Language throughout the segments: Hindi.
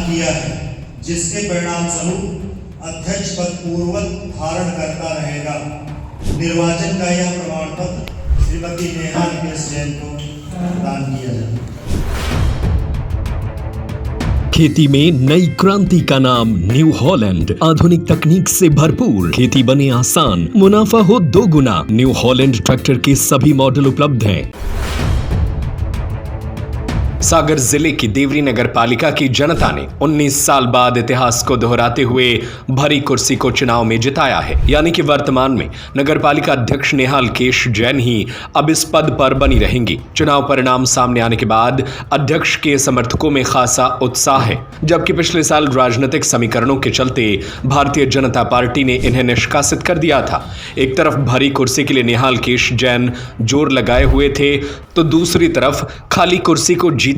किया है, जिसके परिणाम स्वरूप अध्यक्ष पद पूर्ववत धारण करता रहेगा। निर्वाचन का यह प्रमाण पत्र श्रीमती नेहा केश जैन को प्रदान किया जाए। खेती में नई क्रांति का नाम न्यू हॉलैंड। आधुनिक तकनीक से भरपूर, खेती बने आसान, मुनाफा हो 2 गुना। न्यू हॉलैंड ट्रैक्टर के सभी मॉडल उपलब्ध हैं। सागर जिले की देवरी नगर पालिका की जनता ने 19 साल बाद इतिहास को दोहराते हुए भरी कुर्सी को चुनाव में जिताया है। यानी कि वर्तमान में नगर पालिका अध्यक्ष नेहा केश जैन ही अब इस पद पर बनी रहेंगी। चुनाव परिणाम सामने आने के बाद अध्यक्ष के समर्थकों में खासा उत्साह है, जबकि पिछले साल राजनीतिक समीकरणों के चलते भारतीय जनता पार्टी ने इन्हें निष्कासित कर दिया था। एक तरफ भरी कुर्सी के लिए नेहा केश जैन जोर लगाए हुए थे, तो दूसरी तरफ खाली कुर्सी को जीतने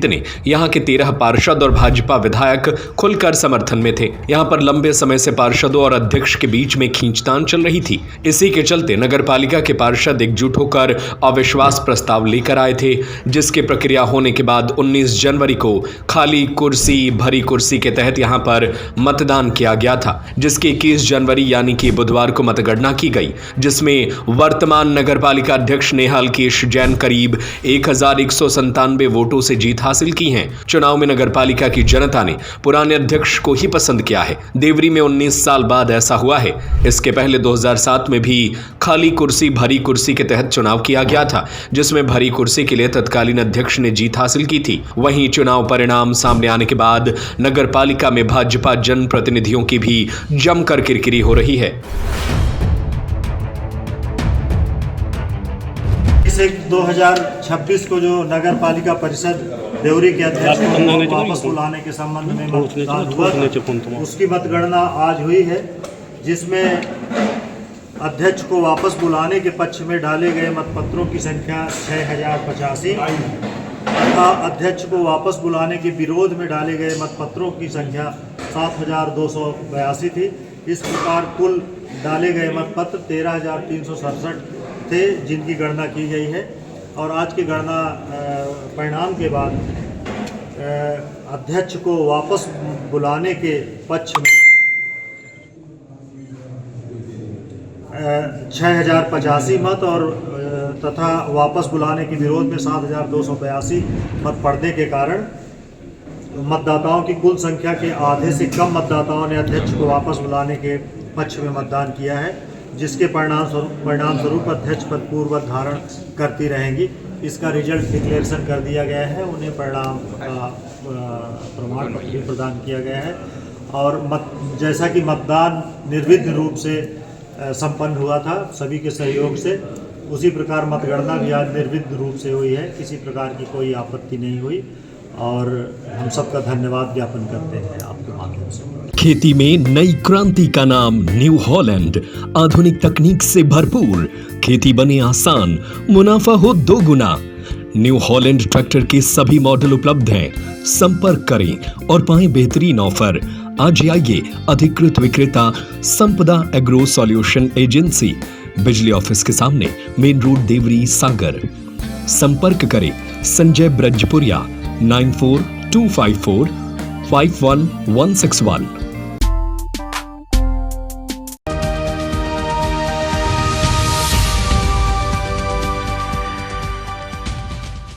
यहां के 13 पार्षद और भाजपा विधायक खुलकर समर्थन में थे। यहां पर लंबे समय से पार्षदों और अध्यक्ष के बीच में खींचतान चल रही थी। इसी के चलते नगर पालिका के पार्षद एकजुट होकर अविश्वास प्रस्ताव लेकर आए थे, जिसकी प्रक्रिया होने के बाद 19 जनवरी को खाली कुर्सी भरी कुर्सी के तहत यहां पर मतदान किया गया था, जिसके 21 जनवरी यानी कि बुधवार को मतगणना की गई, जिसमें वर्तमान नगर पालिका अध्यक्ष नेहा केश जैन करीब 1197 वोटों से जीत हासिल की है। चुनाव में नगर पालिका की जनता ने पुराने अध्यक्ष को ही पसंद किया है। देवरी में 19 साल बाद ऐसा हुआ है। इसके पहले 2007 में भी खाली कुर्सी भरी कुर्सी के तहत चुनाव किया गया था, जिसमें भरी कुर्सी के लिए तत्कालीन अध्यक्ष ने जीत हासिल की थी। वहीं चुनाव परिणाम सामने आने के बाद नगर पालिका में भाजपा जनप्रतिनिधियों की भी जमकर किरकिरी हो रही है। 2026 को जो नगर पालिका परिषद देवरी के अध्यक्ष को वापस बुलाने के संबंध में मतदान हुआ था, उसकी मतगणना आज हुई है, जिसमें अध्यक्ष को वापस बुलाने के पक्ष में डाले गए मतपत्रों की संख्या 6085 तथा अध्यक्ष को वापस बुलाने के विरोध में डाले गए मतपत्रों की संख्या 7282 थी। इस प्रकार कुल डाले गए मतपत्र 13367 थे, जिनकी गणना की गई है। और आज की गणना परिणाम के बाद अध्यक्ष को वापस बुलाने के पक्ष में 6085 मत और तथा वापस बुलाने के विरोध में 7282 मत पड़ने के कारण मतदाताओं की कुल संख्या के आधे से कम मतदाताओं ने अध्यक्ष को वापस बुलाने के पक्ष में मतदान किया है, जिसके परिणाम स्वरूप अध्यक्ष पद पूर्ववत धारण करती रहेंगी। इसका रिजल्ट डिक्लेरेशन कर दिया गया है, उन्हें परिणाम का प्रमाण पत्र भी प्रदान किया गया है। और जैसा कि मतदान निर्विघ्न रूप से संपन्न हुआ था सभी के सहयोग से, उसी प्रकार मतगणना भी आज निर्विघ्न रूप से हुई है। किसी प्रकार की कोई आपत्ति नहीं हुई और हम सबका धन्यवाद ज्ञापन करते हैं आपके माध्यम से। खेती में नई क्रांति का नाम न्यू हॉलैंड। आधुनिक तकनीक से भरपूर, खेती बने आसान, मुनाफा हो 2 गुना। न्यू हॉलैंड ट्रैक्टर के सभी मॉडल उपलब्ध हैं। संपर्क करें और पाएं बेहतरीन ऑफर। आज आइए अधिकृत विक्रेता संपदा एग्रो सॉल्यूशन एजेंसी, बिजली ऑफिस के सामने, मेन रोड, देवरी, सागर। संपर्क करें संजय ब्रजपुरिया 9425451161।